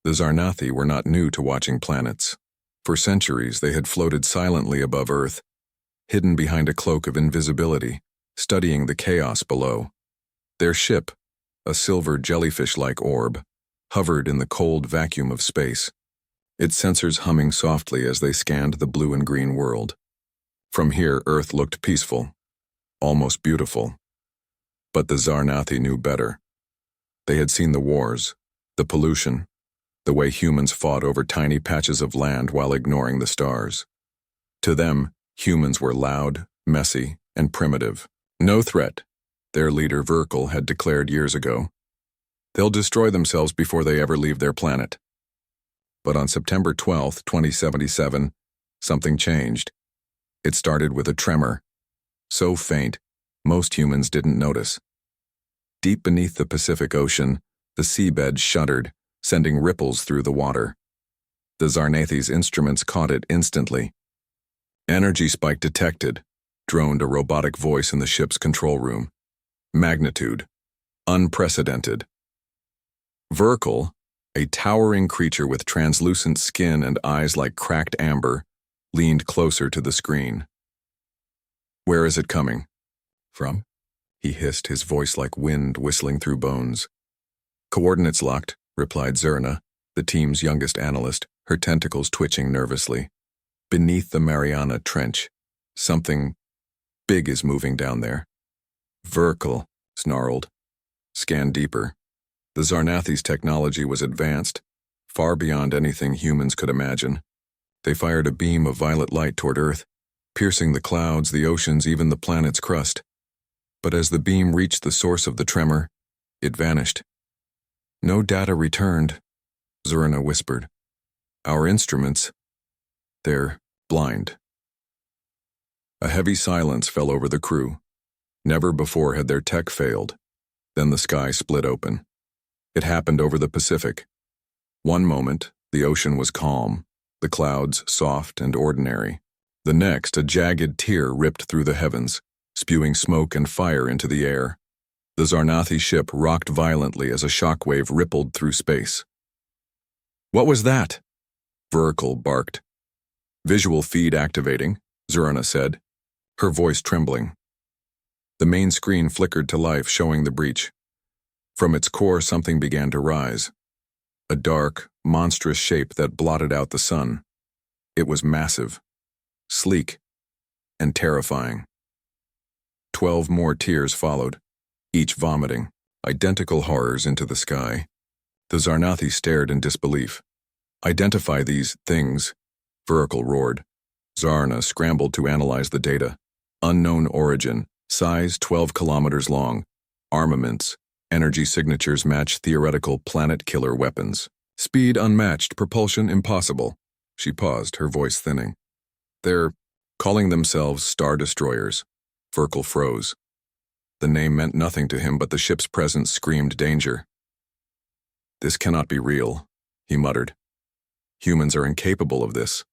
The Zarnathi were not new to watching planets. For centuries, they had floated silently above Earth, hidden behind a cloak of invisibility, studying the chaos below. Their ship, a silver jellyfish-like orb, hovered in the cold vacuum of space, its sensors humming softly as they scanned the blue and green world. From here, Earth looked peaceful, almost beautiful. But the Zarnathi knew better. They had seen the wars, the pollution, the way humans fought over tiny patches of land while ignoring the stars. To them, humans were loud, messy, and primitive. No threat, their leader Verkal had declared years ago. They'll destroy themselves before they ever leave their planet. But on September 12, 2077, something changed. It started with a tremor, so faint, most humans didn't notice. Deep beneath the Pacific Ocean, the seabed shuddered, sending ripples through the water. The Zarnathi's instruments caught it instantly. Energy spike detected, droned a robotic voice in the ship's control room. Magnitude. Unprecedented. Verkal, a towering creature with translucent skin and eyes like cracked amber, leaned closer to the screen. "Where is it coming from?" he hissed, his voice like wind whistling through bones. "Coordinates locked," replied Zerna, the team's youngest analyst, her tentacles twitching nervously. "Beneath the Mariana Trench. Something big is moving down there." Verkal snarled. "Scan deeper." The Zarnathi's technology was advanced, far beyond anything humans could imagine. They fired a beam of violet light toward Earth, piercing the clouds, the oceans, even the planet's crust. But as the beam reached the source of the tremor, it vanished. "No data returned," Zerna whispered. "Our instruments, they're blind." A heavy silence fell over the crew. Never before had their tech failed. Then the sky split open. It happened over the Pacific. One moment, the ocean was calm, the clouds soft and ordinary. The next, a jagged tear ripped through the heavens, spewing smoke and fire into the air. The Zarnathi ship rocked violently as a shockwave rippled through space. "What was that?" Verkal barked. "Visual feed activating," Zerna said, her voice trembling. The main screen flickered to life, showing the breach. From its core, something began to rise. A dark, monstrous shape that blotted out the sun. It was massive, sleek, and terrifying. 12 more tears followed, each vomiting, identical horrors into the sky. The Zarnathi stared in disbelief. "Identify these things," Verkal roared. Zerna scrambled to analyze the data. Unknown origin, size 12 kilometers long, armaments, energy signatures match theoretical planet-killer weapons. Speed unmatched, propulsion impossible. She paused, her voice thinning. "They're calling themselves Star Destroyers." Verkal froze. The name meant nothing to him, but the ship's presence screamed danger. "This cannot be real," he muttered. "Humans are incapable of this."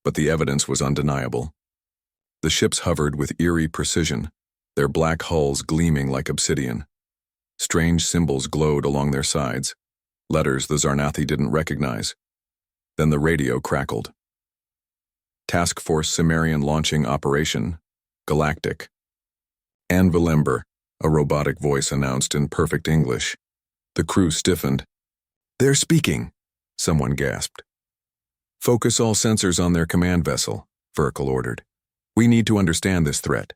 But the evidence was undeniable. The ships hovered with eerie precision, their black hulls gleaming like obsidian. Strange symbols glowed along their sides, letters the Zarnathi didn't recognize. Then the radio crackled. "Task Force Cimmerian launching operation, Galactic." "Anvilember," a robotic voice announced in perfect English. The crew stiffened. "They're speaking," someone gasped. "Focus all sensors on their command vessel," Verkal ordered. "We need to understand this threat."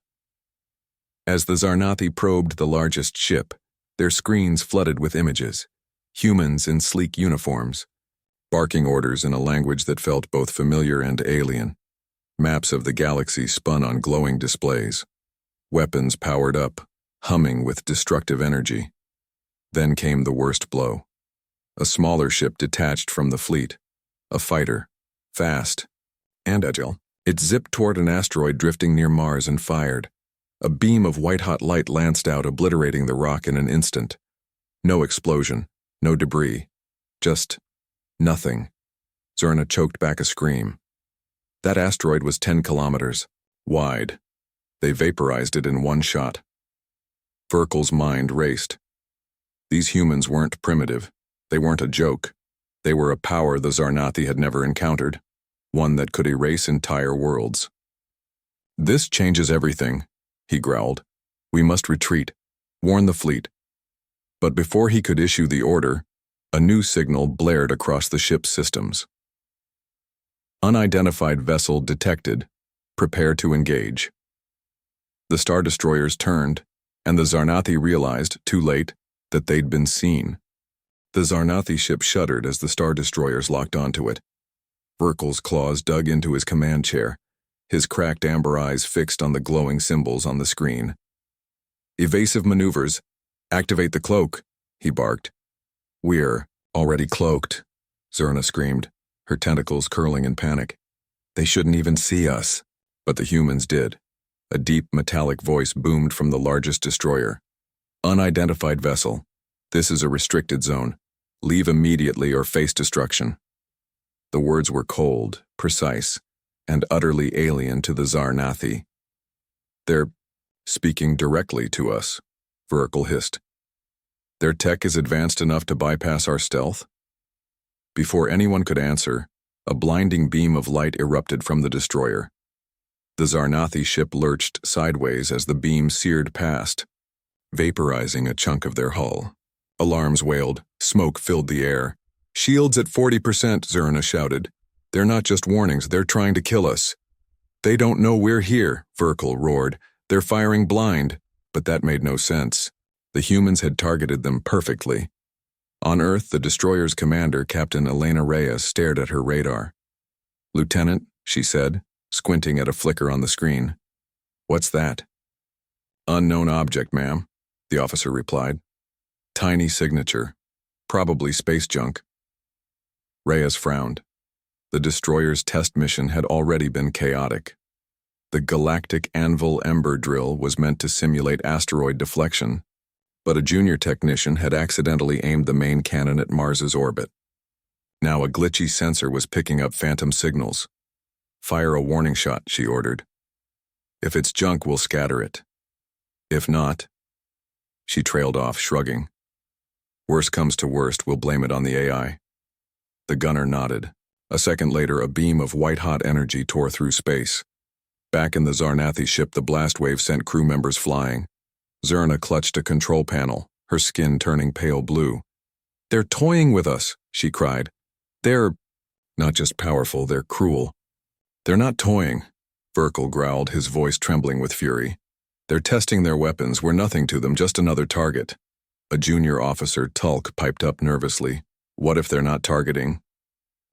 As the Zarnathi probed the largest ship, their screens flooded with images. Humans in sleek uniforms, barking orders in a language that felt both familiar and alien. Maps of the galaxy spun on glowing displays. Weapons powered up, humming with destructive energy. Then came the worst blow. A smaller ship detached from the fleet. A fighter, fast and agile. It zipped toward an asteroid drifting near Mars and fired. A beam of white-hot light lanced out, obliterating the rock in an instant. No explosion, no debris, just nothing. Zerna choked back a scream. That asteroid was 10 kilometers wide. They vaporized it in one shot. Verkal's mind raced. These humans weren't primitive. They weren't a joke. They were a power the Zarnathi had never encountered, one that could erase entire worlds. "This changes everything," he growled. "We must retreat. Warn the fleet." But before he could issue the order, a new signal blared across the ship's systems. "Unidentified vessel detected. Prepare to engage." The Star Destroyers turned, and the Zarnathi realized, too late, that they'd been seen. The Zarnathi ship shuddered as the Star Destroyers locked onto it. Verkel's claws dug into his command chair, his cracked amber eyes fixed on the glowing symbols on the screen. "Evasive maneuvers. Activate the cloak," he barked. "We're already cloaked," Zerna screamed, her tentacles curling in panic. "They shouldn't even see us." But the humans did. A deep metallic voice boomed from the largest destroyer. "Unidentified vessel. This is a restricted zone. Leave immediately or face destruction." The words were cold, precise, and utterly alien to the Zarnathi. "They're speaking directly to us," Verkel hissed. "Their tech is advanced enough to bypass our stealth?" Before anyone could answer, a blinding beam of light erupted from the destroyer. The Zarnathi ship lurched sideways as the beam seared past, vaporizing a chunk of their hull. Alarms wailed. Smoke filled the air. "Shields at 40%, Zerna shouted. "They're not just warnings, they're trying to kill us." "They don't know we're here," Verkel roared. "They're firing blind." But that made no sense. The humans had targeted them perfectly. On Earth, the destroyer's commander, Captain Elena Reyes, stared at her radar. "Lieutenant," she said, squinting at a flicker on the screen. "What's that?" "Unknown object, ma'am," the officer replied. "Tiny signature. Probably space junk." Reyes frowned. The destroyer's test mission had already been chaotic. The Galactic Anvil Ember drill was meant to simulate asteroid deflection, but a junior technician had accidentally aimed the main cannon at Mars's orbit. Now a glitchy sensor was picking up phantom signals. "Fire a warning shot," she ordered. "If it's junk, we'll scatter it. If not..." She trailed off, shrugging. "Worst comes to worst, we'll blame it on the AI." The gunner nodded. A second later, a beam of white-hot energy tore through space. Back in the Zarnathi ship, the blast wave sent crew members flying. Zerna clutched a control panel, her skin turning pale blue. "They're toying with us," she cried. "They're not just powerful, they're cruel." "They're not toying," Verkel growled, his voice trembling with fury. "They're testing their weapons. We're nothing to them, just another target." A junior officer, Tulk, piped up nervously. "What if they're not targeting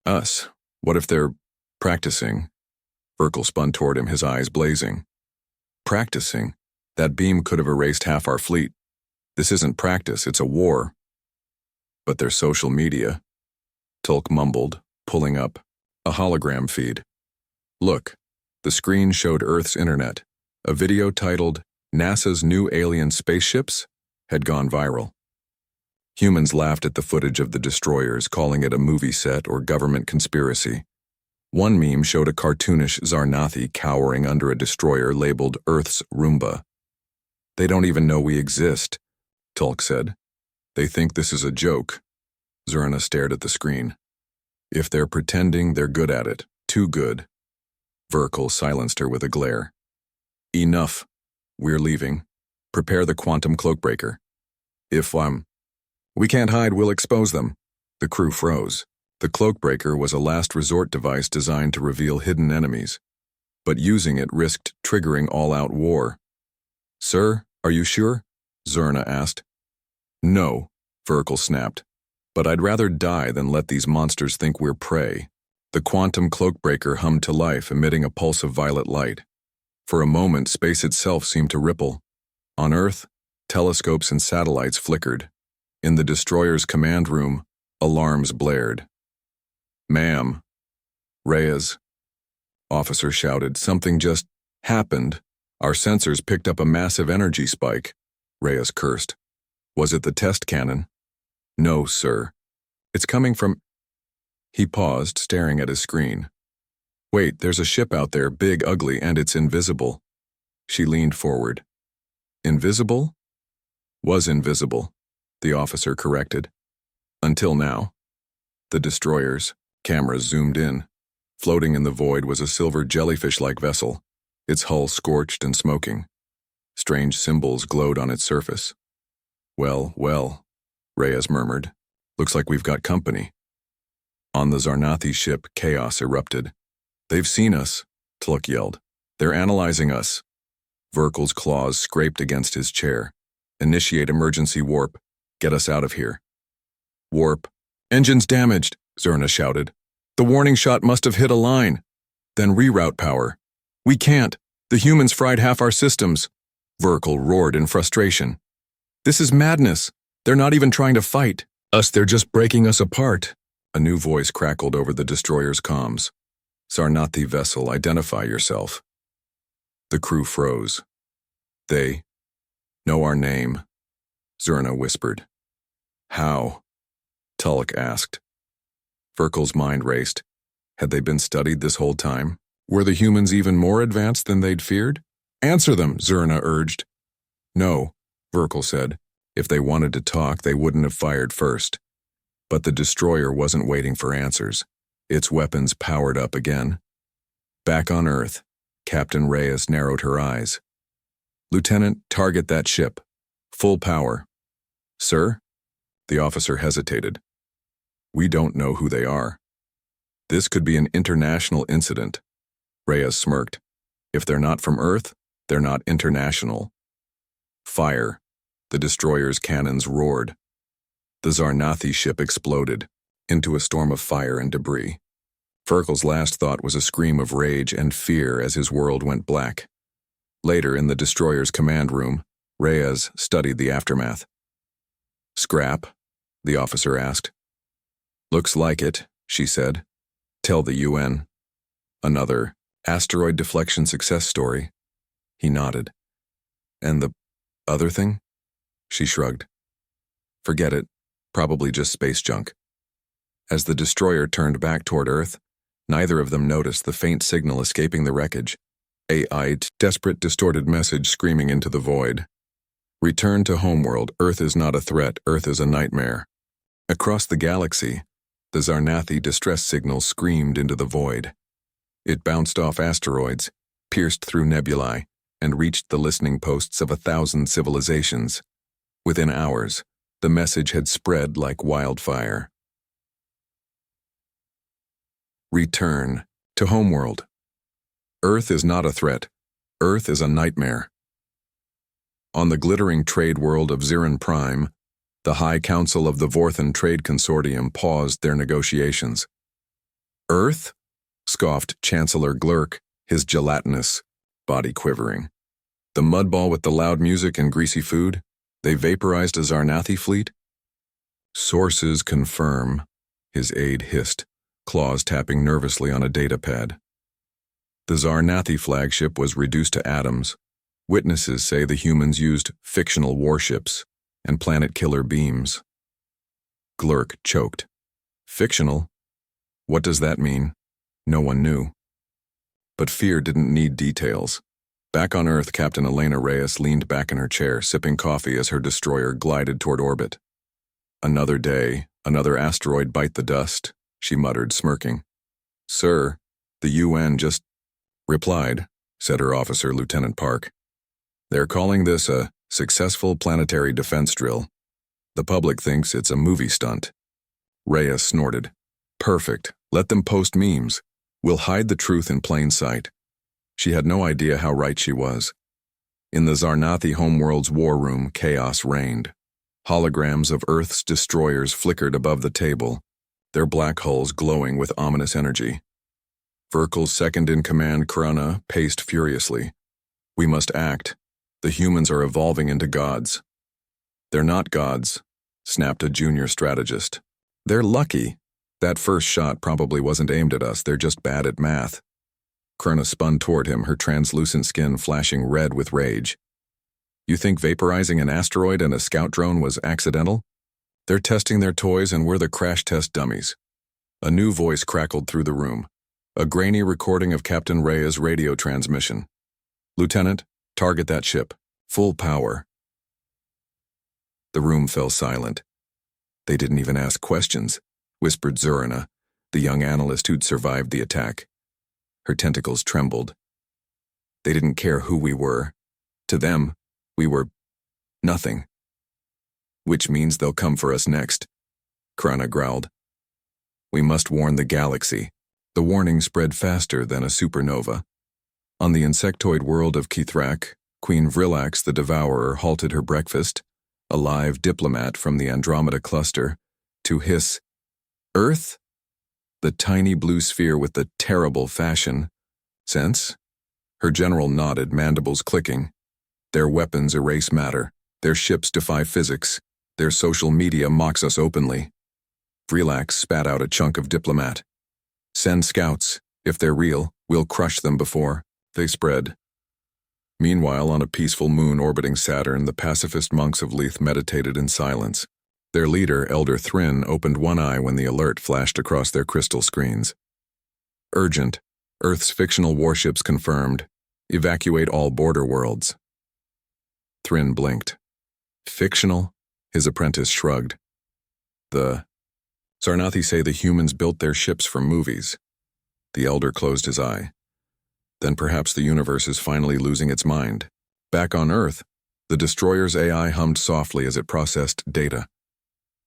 us? What if they're practicing?" Verkel spun toward him, his eyes blazing. "Practicing? That beam could have erased half our fleet. This isn't practice, it's a war." "But their social media," Tulk mumbled, pulling up a hologram feed. "Look." The screen showed Earth's internet. A video titled "NASA's New Alien Spaceships" had gone viral. Humans laughed at the footage of the destroyers, calling it a movie set or government conspiracy. One meme showed a cartoonish Zarnathi cowering under a destroyer labeled Earth's Roomba. "They don't even know we exist," Tulk said. "They think this is a joke." Zerna stared at the screen. "If they're pretending, they're good at it. Too good." Verkel silenced her with a glare. "Enough. We're leaving. Prepare the quantum cloakbreaker. If, we can't hide, we'll expose them." The crew froze. The cloakbreaker was a last resort device designed to reveal hidden enemies, but using it risked triggering all-out war. "Sir, are you sure?" Zerna asked. "No," Verkel snapped. "But I'd rather die than let these monsters think we're prey." The quantum cloakbreaker hummed to life, emitting a pulse of violet light. For a moment, space itself seemed to ripple. On Earth, telescopes and satellites flickered. In the destroyer's command room, alarms blared. "Ma'am." "Reyes," officer shouted. "Something just happened. Our sensors picked up a massive energy spike." Reyes cursed. "Was it the test cannon?" "No, sir. It's coming from..." He paused, staring at his screen. "Wait, there's a ship out there, big, ugly, and it's invisible." She leaned forward. "Invisible?" "Was invisible," the officer corrected. "Until now." The destroyers, cameras zoomed in. Floating in the void was a silver jellyfish-like vessel, its hull scorched and smoking. Strange symbols glowed on its surface. Well, well, Reyes murmured. Looks like we've got company. On the Zarnathi ship, chaos erupted. They've seen us, Tluk yelled. They're analyzing us. Verkel's claws scraped against his chair. Initiate emergency warp. Get us out of here. Warp. Engines damaged, Zerna shouted. The warning shot must have hit a line. Then reroute power. We can't. The humans fried half our systems. Verkel roared in frustration. This is madness. They're not even trying to fight us, they're just breaking us apart. A new voice crackled over the destroyer's comms. Zarnathi vessel, identify yourself. The crew froze. They know our name, Zerna whispered. How? Tulloch asked. Verkel's mind raced. Had they been studied this whole time? Were the humans even more advanced than they'd feared? Answer them, Zerna urged. No, Verkel said. If they wanted to talk, they wouldn't have fired first. But the destroyer wasn't waiting for answers. Its weapons powered up again. Back on Earth, Captain Reyes narrowed her eyes. Lieutenant, target that ship. Full power. Sir? The officer hesitated. We don't know who they are. This could be an international incident. Reyes smirked. If they're not from Earth, they're not international. Fire. The destroyer's cannons roared. The Zarnathi ship exploded into a storm of fire and debris. Verkel's last thought was a scream of rage and fear as his world went black. Later, in the destroyer's command room, Reyes studied the aftermath. Scrap? The officer asked. Looks like it, she said. Tell the UN. Another asteroid deflection success story. He nodded. And the other thing? She shrugged. Forget it. Probably just space junk. As the destroyer turned back toward Earth, neither of them noticed the faint signal escaping the wreckage. A desperate, distorted message screaming into the void. Return to homeworld. Earth is not a threat. Earth is a nightmare. Across the galaxy, the Zarnathi distress signal screamed into the void. It bounced off asteroids, pierced through nebulae, and reached the listening posts of 1,000 civilizations. Within hours, the message had spread like wildfire. Return to homeworld. Earth is not a threat. Earth is a nightmare. On the glittering trade world of Zirin Prime, the High Council of the Vorthan Trade Consortium paused their negotiations. Earth? Scoffed Chancellor Glurk, his gelatinous body quivering. The mudball with the loud music and greasy food? They vaporized a Zarnathi fleet? Sources confirm, his aide hissed, claws tapping nervously on a datapad. The Zarnathi flagship was reduced to atoms. Witnesses say the humans used fictional warships and planet-killer beams. Glurk choked. Fictional? What does that mean? No one knew. But fear didn't need details. Back on Earth, Captain Elena Reyes leaned back in her chair, sipping coffee as her destroyer glided toward orbit. Another day, another asteroid bite the dust, she muttered, smirking. Sir, the UN just replied, said her officer, Lieutenant Park. They're calling this a successful planetary defense drill. The public thinks it's a movie stunt. Reyes snorted. Perfect. Let them post memes. We'll hide the truth in plain sight. She had no idea how right she was. In the Zarnathi homeworld's war room, chaos reigned. Holograms of Earth's destroyers flickered above the table, their black hulls glowing with ominous energy. Verkel's second-in-command, Krana, paced furiously. We must act. The humans are evolving into gods. They're not gods, snapped a junior strategist. They're lucky. That first shot probably wasn't aimed at us, they're just bad at math. Krana spun toward him, her translucent skin flashing red with rage. You think vaporizing an asteroid and a scout drone was accidental? They're testing their toys and we're the crash test dummies. A new voice crackled through the room. A grainy recording of Captain Reyes' radio transmission. Lieutenant, target that ship. Full power. The room fell silent. They didn't even ask questions. whispered Zurina, the young analyst who'd survived the attack. Her tentacles trembled. They didn't care who we were. To them, we were nothing. Which means they'll come for us next, Krana growled. We must warn the galaxy. The warning spread faster than a supernova. On the insectoid world of Kithrak, Queen Vrillax the Devourer halted her breakfast, a live diplomat from the Andromeda cluster, to hiss, Earth? The tiny blue sphere with the terrible fashion. Sense? Her general nodded, mandibles clicking. Their weapons erase matter. Their ships defy physics. Their social media mocks us openly. Vrillax spat out a chunk of diplomat. Send scouts. If they're real, we'll crush them before they spread. Meanwhile, on a peaceful moon orbiting Saturn, the pacifist monks of Leith meditated in silence. Their leader, Elder Thryn, opened one eye when the alert flashed across their crystal screens. Urgent. Earth's fictional warships confirmed. Evacuate all border worlds. Thryn blinked. Fictional? His apprentice shrugged. The Zarnathi say the humans built their ships for movies. The elder closed his eye. Then perhaps the universe is finally losing its mind. Back on Earth, the destroyer's AI hummed softly as it processed data.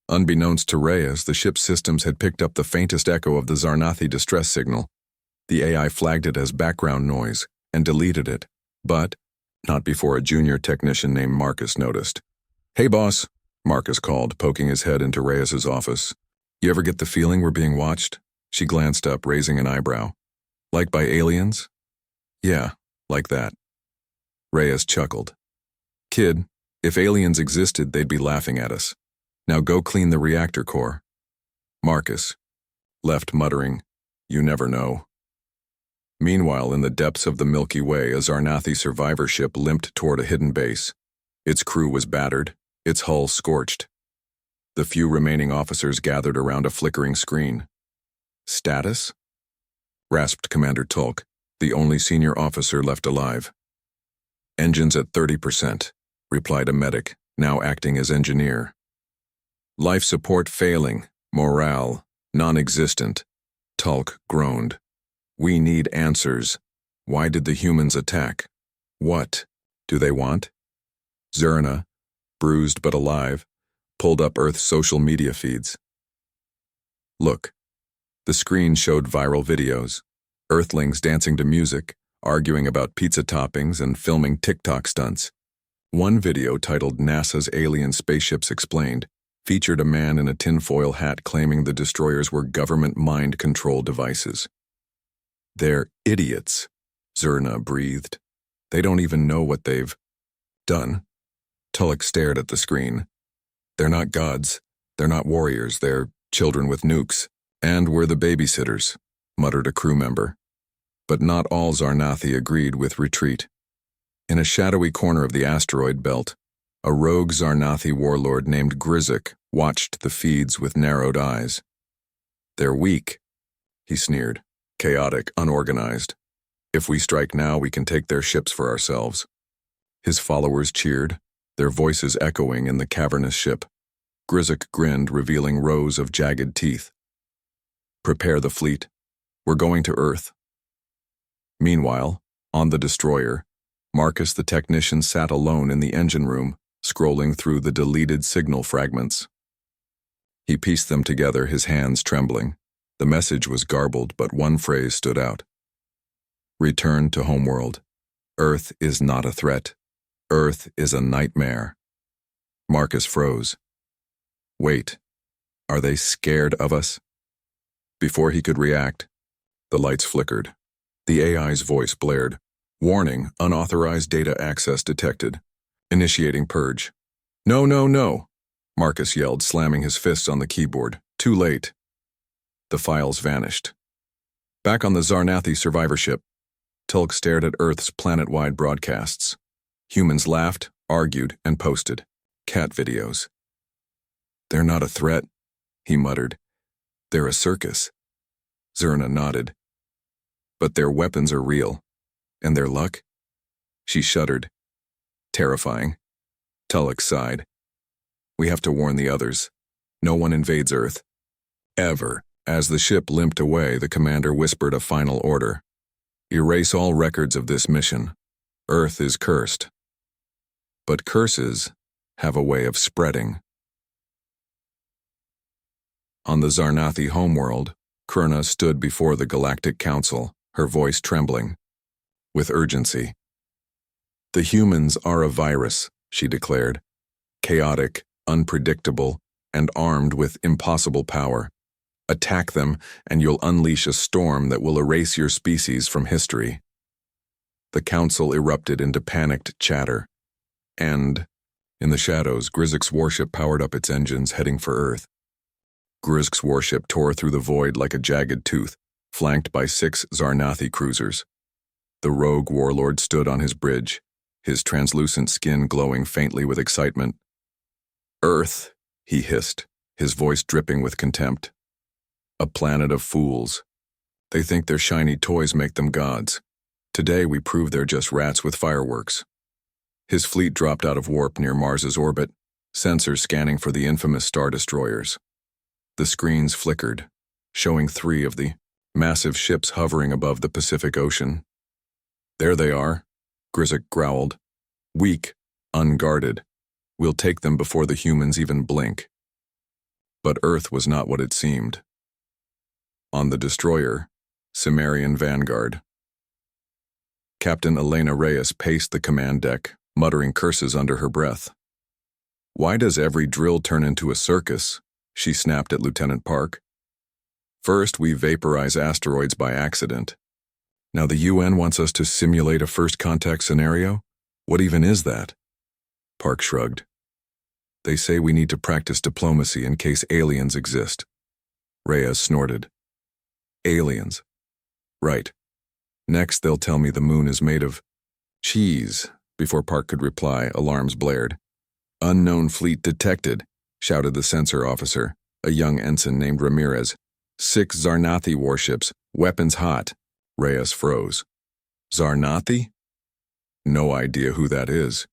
Unbeknownst to Reyes, the ship's systems had picked up the faintest echo of the Zarnathi distress signal. The AI flagged it as background noise and deleted it, but not before a junior technician named Marcus noticed. Hey boss, Marcus called, poking his head into Reyes's office. You ever get the feeling we're being watched? She glanced up, raising an eyebrow. Like by aliens? Yeah, like that. Reyes chuckled. Kid, if aliens existed, they'd be laughing at us. Now go clean the reactor core. Marcus, left muttering, you never know. Meanwhile, in the depths of the Milky Way, a Zarnathi survivor ship limped toward a hidden base. Its crew was battered, its hull scorched. The few remaining officers gathered around a flickering screen. Status? Rasped Commander Tulk, the only senior officer left alive. Engines at 30%, replied a medic, now acting as engineer. Life support failing, morale non-existent, Tulk groaned. We need answers. Why did the humans attack? What do they want? Zurina, bruised but alive, pulled up Earth's social media feeds. Look. The screen showed viral videos. Earthlings dancing to music, arguing about pizza toppings, and filming TikTok stunts. One video titled NASA's Alien Spaceships Explained featured a man in a tinfoil hat claiming the destroyers were government mind control devices. They're idiots, Zurina breathed. They don't even know what they've done. Tulloch stared at the screen. They're not gods. They're not warriors. They're children with nukes. And we're the babysitters, muttered a crew member. But not all Zarnathi agreed with retreat. In a shadowy corner of the asteroid belt, a rogue Zarnathi warlord named Grizzak watched the feeds with narrowed eyes. They're weak, he sneered. Chaotic, unorganized. If we strike now, we can take their ships for ourselves. His followers cheered, their voices echoing in the cavernous ship. Grizzak grinned, revealing rows of jagged teeth. Prepare the fleet. We're going to Earth. Meanwhile, on the destroyer, Marcus the technician sat alone in the engine room, scrolling through the deleted signal fragments. He pieced them together, his hands trembling. The message was garbled, but one phrase stood out. Return to homeworld. Earth is not a threat. Earth is a nightmare. Marcus froze. Wait, are they scared of us? Before he could react, the lights flickered. The AI's voice blared. Warning, unauthorized data access detected. Initiating purge. No, no, no, Marcus yelled, slamming his fists on the keyboard. Too late. The files vanished. Back on the Zarnathi survivorship, Tulk stared at Earth's planet-wide broadcasts. Humans laughed, argued, and posted. Cat videos. They're not a threat, he muttered. They're a circus. Zurina nodded. But their weapons are real. And their luck? She shuddered. Terrifying. Tulloch sighed. We have to warn the others. No one invades Earth. Ever. As the ship limped away, the commander whispered a final order. Erase all records of this mission. Earth is cursed. But curses have a way of spreading. On the Zarnathi homeworld, Krna stood before the Galactic Council, her voice trembling with urgency. The humans are a virus, she declared, chaotic, unpredictable, and armed with impossible power. Attack them, and you'll unleash a storm that will erase your species from history. The council erupted into panicked chatter, and, in the shadows, Grizik's warship powered up its engines, heading for Earth. Grizik's warship tore through the void like a jagged tooth, flanked by 6 Zarnathi cruisers. The rogue warlord stood on his bridge, his translucent skin glowing faintly with excitement. "Earth," he hissed, his voice dripping with contempt. "A planet of fools. They think their shiny toys make them gods. Today we prove they're just rats with fireworks." His fleet dropped out of warp near Mars's orbit, sensors scanning for the infamous star destroyers. The screens flickered, showing 3 of the massive ships hovering above the Pacific Ocean. "There they are," Grizik growled. "Weak, unguarded. We'll take them before the humans even blink." But Earth was not what it seemed. On the destroyer, Cimmerian Vanguard. Captain Elena Reyes paced the command deck, muttering curses under her breath. "Why does every drill turn into a circus?" she snapped at Lieutenant Park. "First, we vaporize asteroids by accident. Now the UN wants us to simulate a first contact scenario? What even is that?" Park shrugged. "They say we need to practice diplomacy in case aliens exist." Reyes snorted. "Aliens. Right. Next they'll tell me the moon is made of cheese." Before Park could reply, alarms blared. "Unknown fleet detected," shouted the sensor officer, a young ensign named Ramirez. 6 Zarnathi warships, weapons hot." Reyes froze. "Zarnathi? No idea who that is,"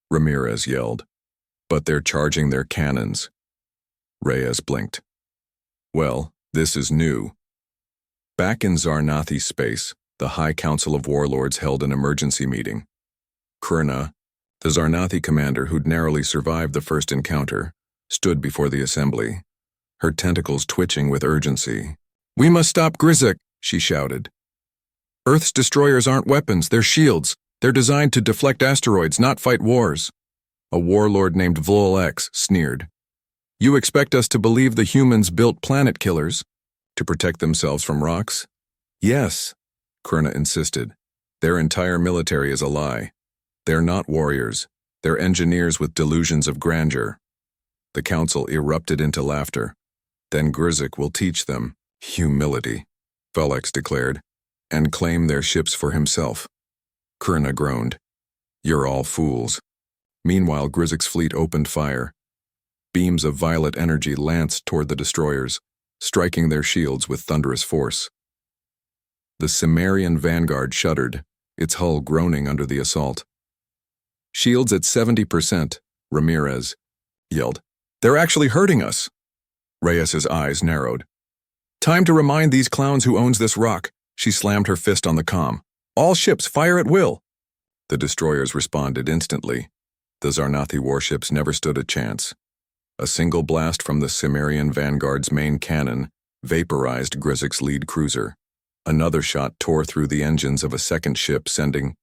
Ramirez yelled. "But they're charging their cannons." Reyes blinked. "Well, this is new." Back in Zarnathi space, the High Council of Warlords held an emergency meeting. Krna, the Zarnathi commander who'd narrowly survived the first encounter, stood before the assembly, her tentacles twitching with urgency. "We must stop Grizik," she shouted. "Earth's destroyers aren't weapons, they're shields. They're designed to deflect asteroids, not fight wars." A warlord named Vol-X sneered. "You expect us to believe the humans built planet killers to protect themselves from rocks?" "Yes," Krna insisted. "Their entire military is a lie. They're not warriors. They're engineers with delusions of grandeur." The council erupted into laughter. "Then Grizik will teach them humility," Vol-X declared, "and claim their ships for himself." Krna groaned. "You're all fools." Meanwhile, Grizik's fleet opened fire. Beams of violet energy lanced toward the destroyers, striking their shields with thunderous force. The Cimmerian Vanguard shuddered, its hull groaning under the assault. "Shields at 70%, Ramirez yelled. "They're actually hurting us." Reyes's eyes narrowed. "Time to remind these clowns who owns this rock." She slammed her fist on the comm. "All ships, fire at will." The destroyers responded instantly. The Zarnathi warships never stood a chance. A single blast from the Cimmerian Vanguard's main cannon vaporized Grizik's lead cruiser. Another shot tore through the engines of a second ship, sending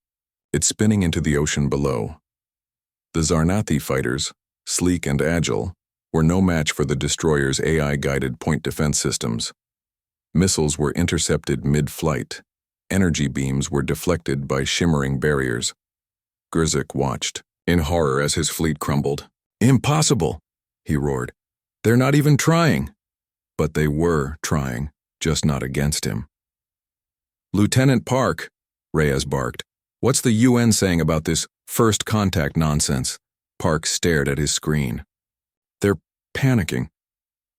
it spinning into the ocean below. The Zarnathi fighters, sleek and agile, were no match for the destroyer's AI-guided point defense systems. Missiles were intercepted mid-flight. Energy beams were deflected by shimmering barriers. Grizik watched, in horror as his fleet crumbled. "Impossible!" he roared. "They're not even trying." But they were trying, just not against him. "Lieutenant Park," Reyes barked. "What's the UN saying about this first contact nonsense?" Park stared at his screen. "They're panicking.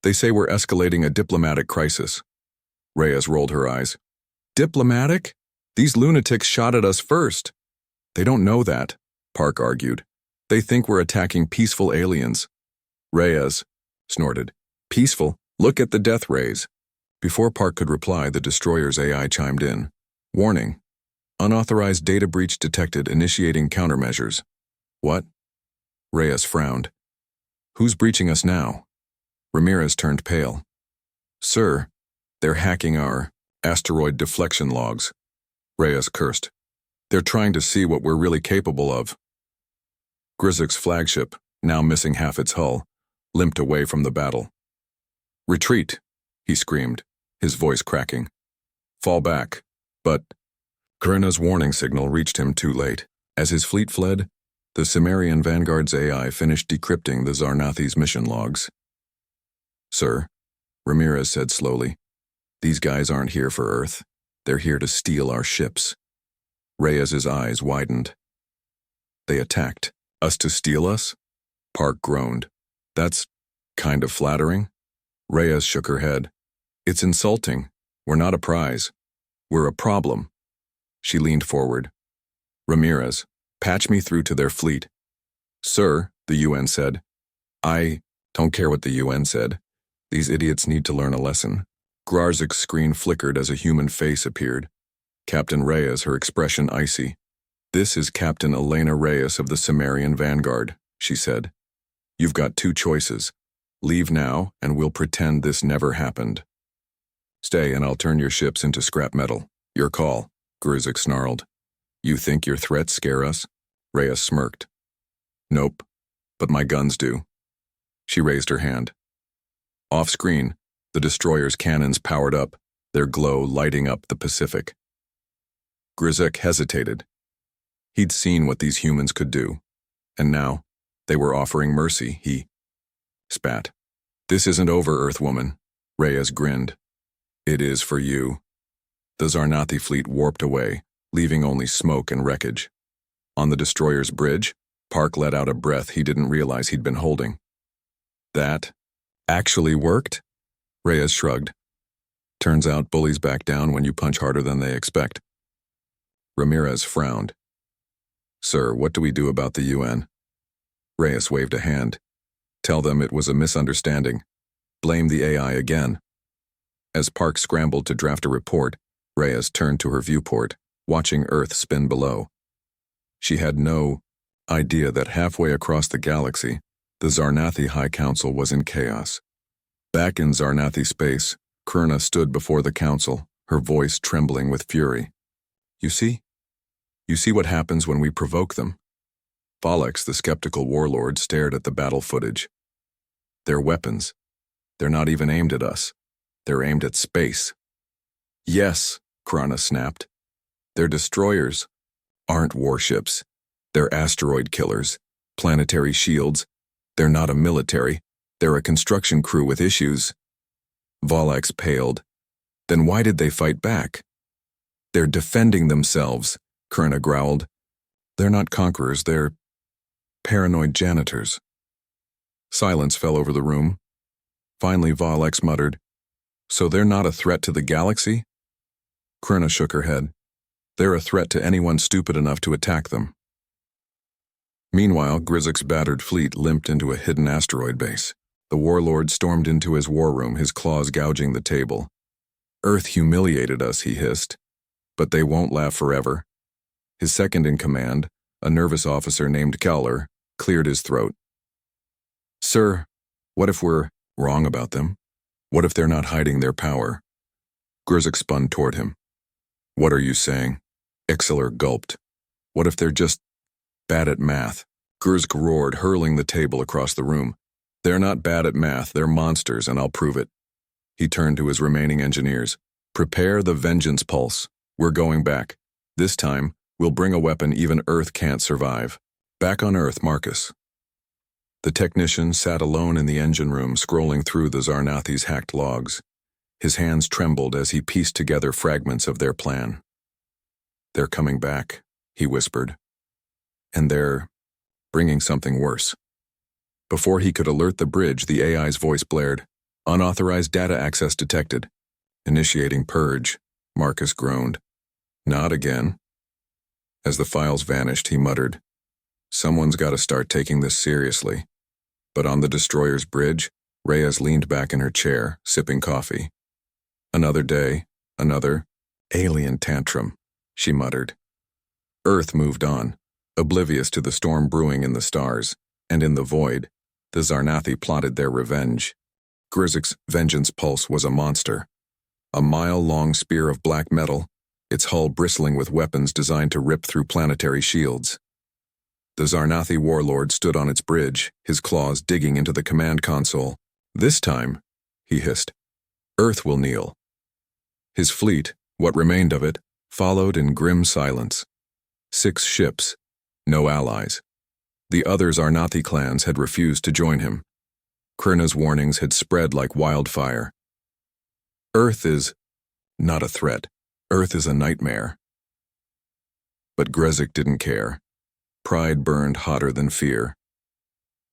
They say we're escalating a diplomatic crisis." Reyes rolled her eyes. "Diplomatic? These lunatics shot at us first." "They don't know that," Park argued. "They think we're attacking peaceful aliens." Reyes snorted. "Peaceful? Look at the death rays. Before Park could reply, the destroyer's AI chimed in. Warning. Unauthorized data breach detected, initiating countermeasures. What? Reyes frowned. Who's breaching us now? Ramirez turned pale. Sir, they're hacking our asteroid deflection logs. Reyes cursed. They're trying to see what we're really capable of. Grizzik's flagship, now missing half its hull, limped away from the battle. Retreat, he screamed, his voice cracking. Fall back. But Kurna's warning signal reached him too late. As his fleet fled, the Cimmerian Vanguard's AI finished decrypting the Zarnathi's mission logs. Sir, Ramirez said slowly, these guys aren't here for Earth. They're here to steal our ships. Reyes's eyes widened. They attacked. Us to steal us? Park groaned. That's kind of flattering. Reyes shook her head. It's insulting. We're not a prize. We're a problem. She leaned forward. Ramirez, patch me through to their fleet. Sir, the UN said. I don't care what the UN said. These idiots need to learn a lesson. Grarzik's screen flickered as a human face appeared. Captain Reyes, her expression icy. This is Captain Elena Reyes of the Cimmerian Vanguard, she said. You've got two choices. Leave now, and we'll pretend this never happened. Stay, and I'll turn your ships into scrap metal. Your call, Grizzik snarled. You think your threats scare us? Reyes smirked. Nope, but my guns do. She raised her hand. Off-screen, the destroyer's cannons powered up, their glow lighting up the Pacific. Grizzik hesitated. He'd seen what these humans could do, and now they were offering mercy. He spat. This isn't over, Earthwoman. Reyes grinned. It is for you. The Zarnathi fleet warped away, leaving only smoke and wreckage. On the destroyer's bridge, Park let out a breath he didn't realize he'd been holding. That actually worked? Reyes shrugged. Turns out bullies back down when you punch harder than they expect. Ramirez frowned. Sir, what do we do about the UN? Reyes waved a hand. Tell them it was a misunderstanding. Blame the AI again. As Park scrambled to draft a report, Reyes turned to her viewport, watching Earth spin below. She had no idea that halfway across the galaxy, the Zarnathi High Council was in chaos. Back in Zarnathi space, Kurna stood before the council, her voice trembling with fury. You see? You see what happens when we provoke them? Vollex, the skeptical warlord, stared at the battle footage. They're weapons. They're not even aimed at us. They're aimed at space. Yes, Kurna snapped. They're destroyers. Aren't warships. They're asteroid killers. Planetary shields. They're not a military. They're a construction crew with issues. Vollex paled. Then why did they fight back? They're defending themselves, Kurna growled. They're not conquerors, they're paranoid janitors. Silence fell over the room. Finally, Vollex muttered, So they're not a threat to the galaxy? Kurna shook her head. They're a threat to anyone stupid enough to attack them. Meanwhile, Grizzik's battered fleet limped into a hidden asteroid base. The warlord stormed into his war room, his claws gouging the table. Earth humiliated us, he hissed. But they won't laugh forever. His second-in-command, a nervous officer named Kowler, cleared his throat. Sir, what if we're wrong about them? What if they're not hiding their power? Grizzik spun toward him. What are you saying? Ixeler gulped. What if they're just bad at math? Grizzik roared, hurling the table across the room. They're not bad at math, they're monsters, and I'll prove it. He turned to his remaining engineers. Prepare the vengeance pulse. We're going back. This time, we'll bring a weapon even Earth can't survive. Back on Earth, Marcus. The technician sat alone in the engine room, scrolling through the Zarnathi's hacked logs. His hands trembled as he pieced together fragments of their plan. They're coming back, he whispered. And they're bringing something worse. Before he could alert the bridge, the AI's voice blared. Unauthorized data access detected. Initiating purge, Marcus groaned. Not again. As the files vanished, he muttered, Someone's got to start taking this seriously. But on the destroyer's bridge, Reyes leaned back in her chair, sipping coffee. Another day, another alien tantrum, she muttered. Earth moved on, oblivious to the storm brewing in the stars, and in the void, the Zarnathi plotted their revenge. Grizzic's vengeance pulse was a monster. A mile-long spear of black metal, its hull bristling with weapons designed to rip through planetary shields. The Zarnathi warlord stood on its bridge, his claws digging into the command console. This time, he hissed, Earth will kneel. His fleet, what remained of it, followed in grim silence. 6 ships, no allies. The other Zarnathi clans had refused to join him. Krna's warnings had spread like wildfire. Earth is not a threat. Earth is a nightmare. But Grezzik didn't care. Pride burned hotter than fear.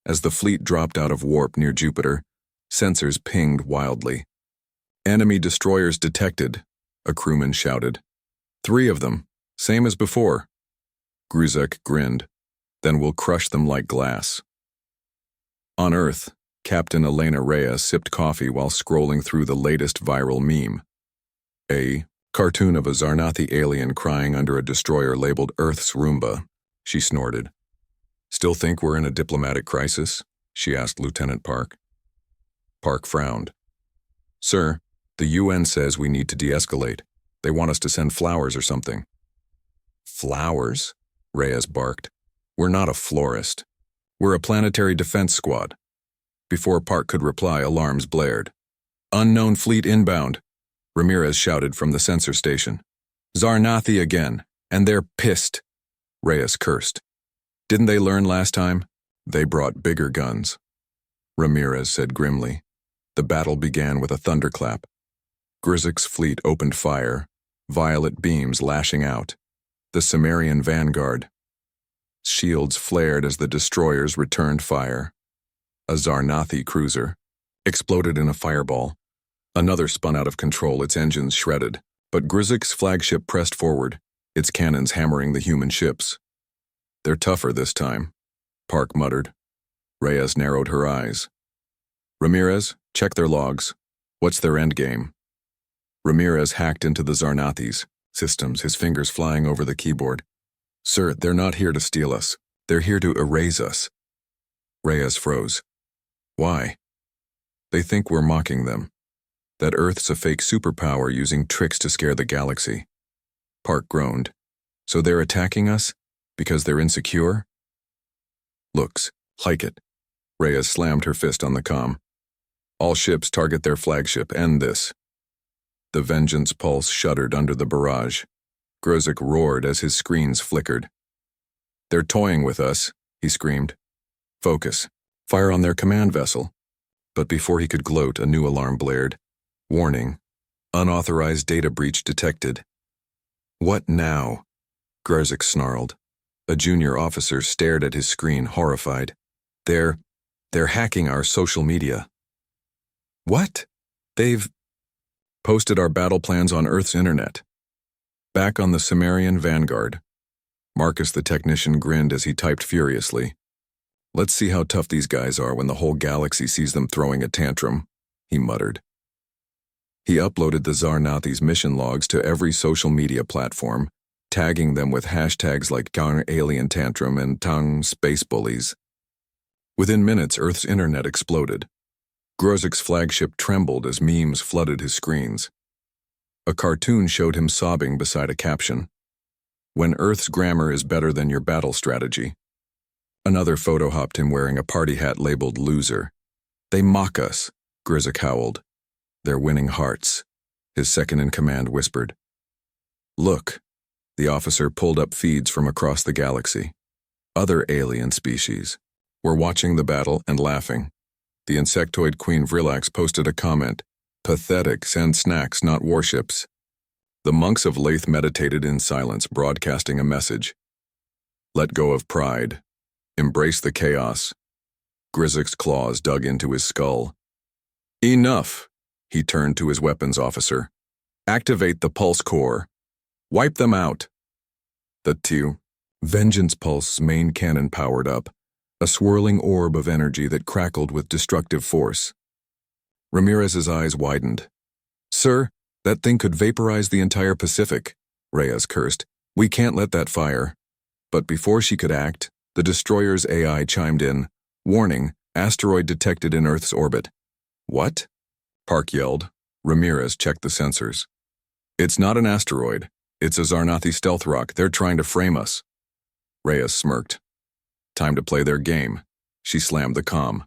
As the fleet dropped out of warp near Jupiter, sensors pinged wildly. Enemy destroyers detected, a crewman shouted. 3 of them, same as before. Gruzek grinned. Then we'll crush them like glass. On Earth, Captain Elena Reyes sipped coffee while scrolling through the latest viral meme. A cartoon of a Zarnathi alien crying under a destroyer labeled Earth's Roomba. She snorted. Still think we're in a diplomatic crisis? She asked Lieutenant Park. Park frowned. Sir, the UN says we need to de-escalate. They want us to send flowers or something. Flowers? Reyes barked. We're not a florist. We're a planetary defense squad. Before Park could reply, alarms blared. Unknown fleet inbound, Ramirez shouted from the sensor station. Zarnathi again, and they're pissed. Reyes cursed. Didn't they learn last time? They brought bigger guns. Ramirez said grimly. The battle began with a thunderclap. Grizzik's fleet opened fire, violet beams lashing out. The Cimmerian vanguard. Shields flared as the destroyers returned fire. A Zarnathi cruiser exploded in a fireball. Another spun out of control, its engines shredded. But Grizzik's flagship pressed forward, its cannons hammering the human ships. They're tougher this time, Park muttered. Reyes narrowed her eyes. Ramirez, check their logs. What's their endgame? Ramirez hacked into the Zarnathi's systems, his fingers flying over the keyboard. Sir, they're not here to steal us. They're here to erase us. Reyes froze. Why? They think we're mocking them. That Earth's a fake superpower using tricks to scare the galaxy. Park groaned. So they're attacking us? Because they're insecure? Looks, hike it. Reyes slammed her fist on the comm. All ships target their flagship, end this. The vengeance pulse shuddered under the barrage. Grozek roared as his screens flickered. They're toying with us, he screamed. Focus. Fire on their command vessel. But before he could gloat, a new alarm blared. Warning. Unauthorized data breach detected. What now? Grozek snarled. A junior officer stared at his screen, horrified. They're hacking our social media. What? They've posted our battle plans on Earth's internet. Back on the Cimmerian vanguard. Marcus the technician grinned as he typed furiously. Let's see how tough these guys are when the whole galaxy sees them throwing a tantrum, he muttered. He uploaded the Zarnathi's mission logs to every social media platform, tagging them with hashtags like Tang Alien Tantrum and Tang Space Bullies. Within minutes, Earth's internet exploded. Grozik's flagship trembled as memes flooded his screens. A cartoon showed him sobbing beside a caption. When Earth's grammar is better than your battle strategy. Another photo hopped him wearing a party hat labeled loser. They mock us, Grizik howled. They're winning hearts, his second-in-command whispered. Look, the officer pulled up feeds from across the galaxy. Other alien species were watching the battle and laughing. The insectoid Queen Vrillax posted a comment, pathetic, send snacks, not warships. The monks of Lathe meditated in silence, broadcasting a message. Let go of pride. Embrace the chaos. Grizik's claws dug into his skull. Enough, he turned to his weapons officer. Activate the pulse core. Wipe them out. The Vengeance Pulse's main cannon powered up, a swirling orb of energy that crackled with destructive force. Ramirez's eyes widened. Sir, that thing could vaporize the entire Pacific, Reyes cursed. We can't let that fire. But before she could act, the destroyer's AI chimed in. Warning, asteroid detected in Earth's orbit. What? Park yelled. Ramirez checked the sensors. It's not an asteroid. It's a Zarnathi stealth rock. They're trying to frame us. Reyes smirked. Time to play their game. She slammed the comm.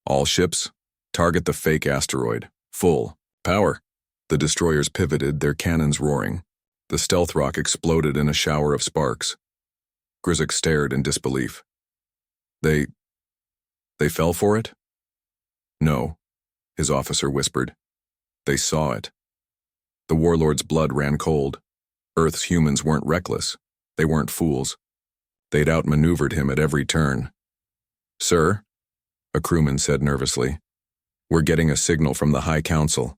All ships, target the fake asteroid. Full power. The destroyers pivoted, their cannons roaring. The stealth rock exploded in a shower of sparks. Grizzix stared in disbelief. They fell for it? No, his officer whispered. They saw it. The warlord's blood ran cold. Earth's humans weren't reckless. They weren't fools. They'd outmaneuvered him at every turn. Sir, a crewman said nervously, we're getting a signal from the High Council.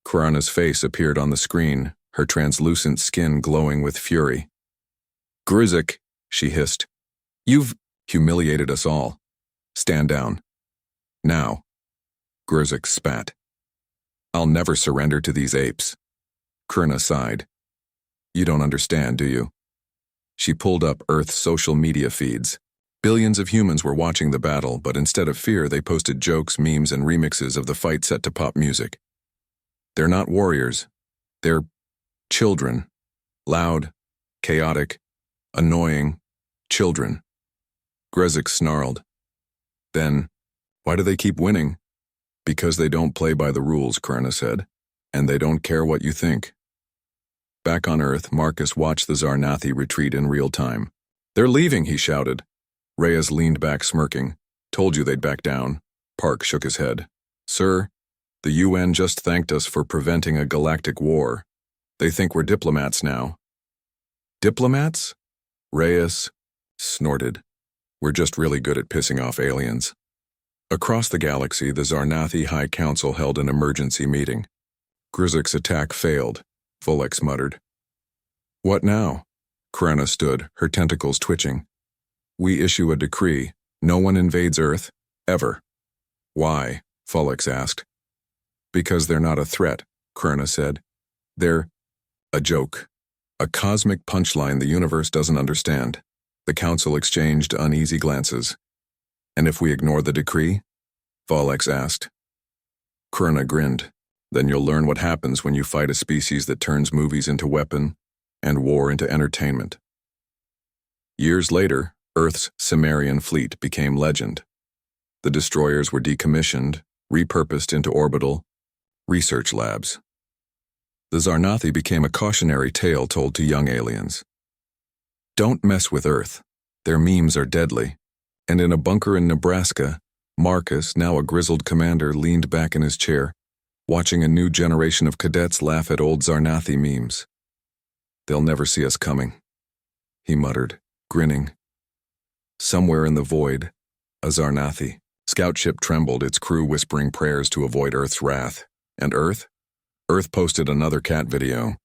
Krana's face appeared on the screen, her translucent skin glowing with fury. Grizzix, she hissed. You've humiliated us all. Stand down. Now. Grizzix spat. I'll never surrender to these apes. Krana sighed. You don't understand, do you? She pulled up Earth's social media feeds. Billions of humans were watching the battle, but instead of fear, they posted jokes, memes, and remixes of the fight set to pop music. They're not warriors. They're children. Loud, chaotic, annoying children. Grizzix snarled. Then, why do they keep winning? Because they don't play by the rules, Krana said, and they don't care what you think. Back on Earth, Marcus watched the Zarnathi retreat in real time. They're leaving, he shouted. Reyes leaned back smirking. Told you they'd back down. Park shook his head. Sir, the UN just thanked us for preventing a galactic war. They think we're diplomats now. Diplomats? Reyes snorted. We're just really good at pissing off aliens. Across the galaxy, the Zarnathi High Council held an emergency meeting. Grizzix's attack failed, Volek muttered. What now? Krana stood, her tentacles twitching. We issue a decree. No one invades Earth, ever. Why? Volek asked. Because they're not a threat, Krana said. They're a joke. A cosmic punchline the universe doesn't understand. The council exchanged uneasy glances. And if we ignore the decree? Volek asked. Krana grinned. Then you'll learn what happens when you fight a species that turns movies into weapon and war into entertainment. Years later, Earth's Cimmerian fleet became legend. The destroyers were decommissioned, repurposed into orbital research labs. The Zarnathi became a cautionary tale told to young aliens. Don't mess with Earth. Their memes are deadly. And in a bunker in Nebraska, Marcus, now a grizzled commander, leaned back in his chair, watching a new generation of cadets laugh at old Zarnathi memes. They'll never see us coming, he muttered, grinning. Somewhere in the void, a Zarnathi scout ship trembled, its crew whispering prayers to avoid Earth's wrath. And Earth? Earth posted another cat video.